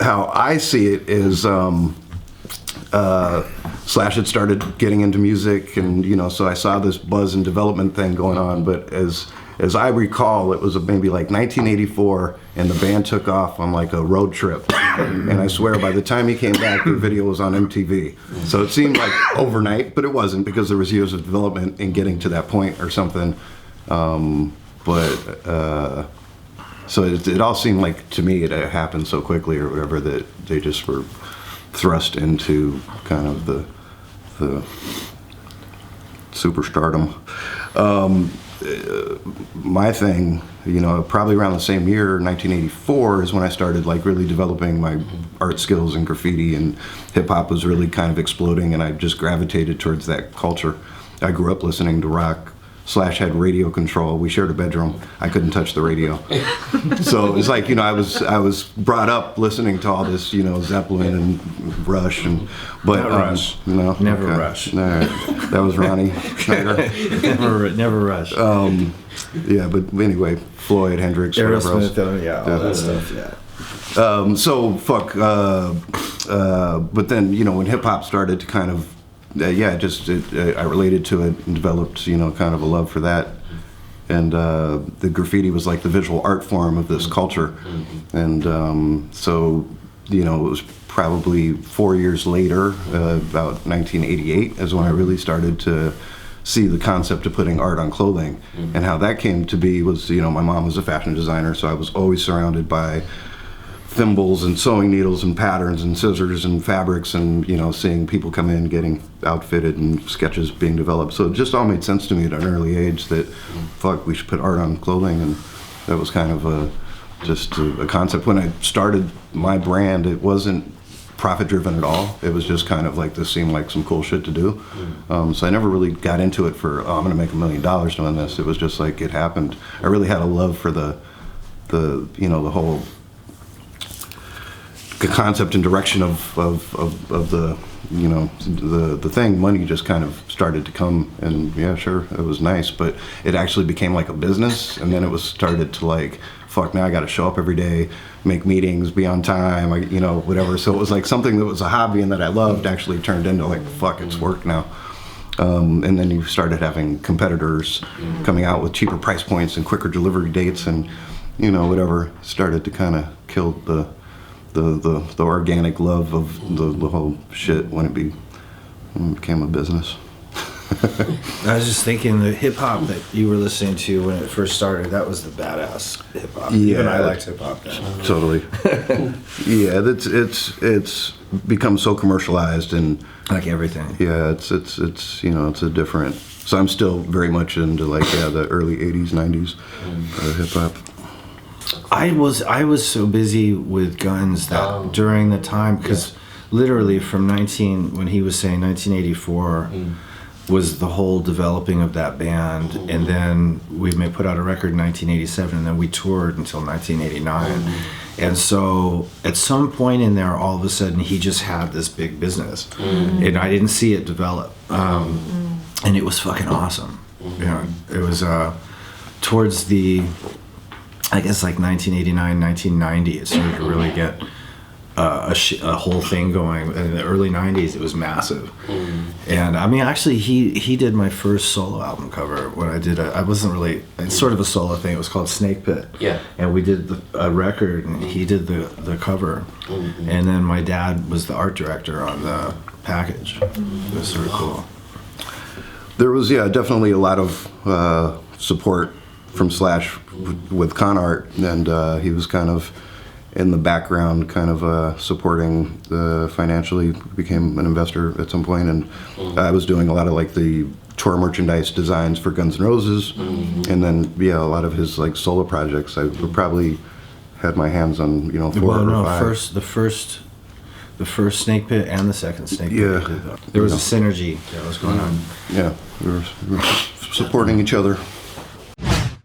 how I see it is Slash had started getting into music, and so I saw this buzz and development thing going on. But as I recall, it was maybe like 1984, and the band took off on like a road trip. And I swear, by the time he came back, the video was on MTV. So it seemed like overnight, but it wasn't, because there was years of development in getting to that point or something. So it all seemed like, to me, it happened so quickly or whatever, that they just were thrust into kind of the superstardom. My thing, probably around the same year, 1984, is when I started like really developing my art skills in graffiti, and hip hop was really kind of exploding, and I just gravitated towards that culture. I grew up listening to rock. Slash had radio control. We shared a bedroom. I couldn't touch the radio. So it was like, I was brought up listening to all this, Zeppelin and Rush, but Rush. No, never okay. Rush. All right. That was Ronnie Schneider. never Rush. Yeah, but anyway, Floyd, Hendrix, Aerosmith, all that stuff. Yeah. But then when hip hop started to kind of I related to it and developed, kind of a love for that. And the graffiti was like the visual art form of this culture. And so, it was probably 4 years later, about 1988, is when I really started to see the concept of putting art on clothing. And how that came to be was, my mom was a fashion designer, so I was always surrounded by thimbles and sewing needles and patterns and scissors and fabrics, and seeing people come in getting outfitted and sketches being developed. So it just all made sense to me at an early age that we should put art on clothing, and that was kind of just a concept. When I started my brand, it wasn't profit driven at all. It was just kind of like, this seemed like some cool shit to do. So I never really got into it for, I'm gonna make $1 million doing this. It was just like, it happened. I really had a love for the whole concept and direction of the the thing. Money just kind of started to come, and yeah, sure, it was nice, but it actually became like a business, and then it was started to like, fuck, now I got to show up every day, make meetings, be on time, whatever. So it was like something that was a hobby and that I loved actually turned into like, fuck, it's work now. And then you started having competitors coming out with cheaper price points and quicker delivery dates, and whatever started to kind of kill the organic love of the whole shit when it became a business. I was just thinking, the hip hop that you were listening to when it first started, that was the badass hip hop. Yeah, even I liked hip hop then. Totally. Yeah, it's become so commercialized, and like everything. Yeah, it's a different. So I'm still very much into the early '80s, '90s hip hop. I was so busy with guns that during the time, because literally from when he was saying 1984 was the whole developing of that band, and then we may put out a record in 1987, and then we toured until 1989. And so at some point in there, all of a sudden he just had this big business, and I didn't see it develop, and it was fucking awesome. It was towards the, I guess, like 1989, 1990, it started to really get a whole thing going. In the early 90s, it was massive. And I mean, actually, he did my first solo album cover when I did I wasn't really, it's sort of a solo thing. It was called Snake Pit. Yeah. And we did a record, and he did the cover. And then my dad was the art director on the package. It was sort of cool. There was, definitely a lot of support from Slash with Conart, and he was kind of in the background, kind of supporting financially. Became an investor at some point, and I was doing a lot of like the tour merchandise designs for Guns N' Roses, and then a lot of his like solo projects. I probably had my hands on 4 or 5. The first Snake Pit and the second Snake Pit. Yeah, there was a synergy that was going on. Yeah, we were supporting each other.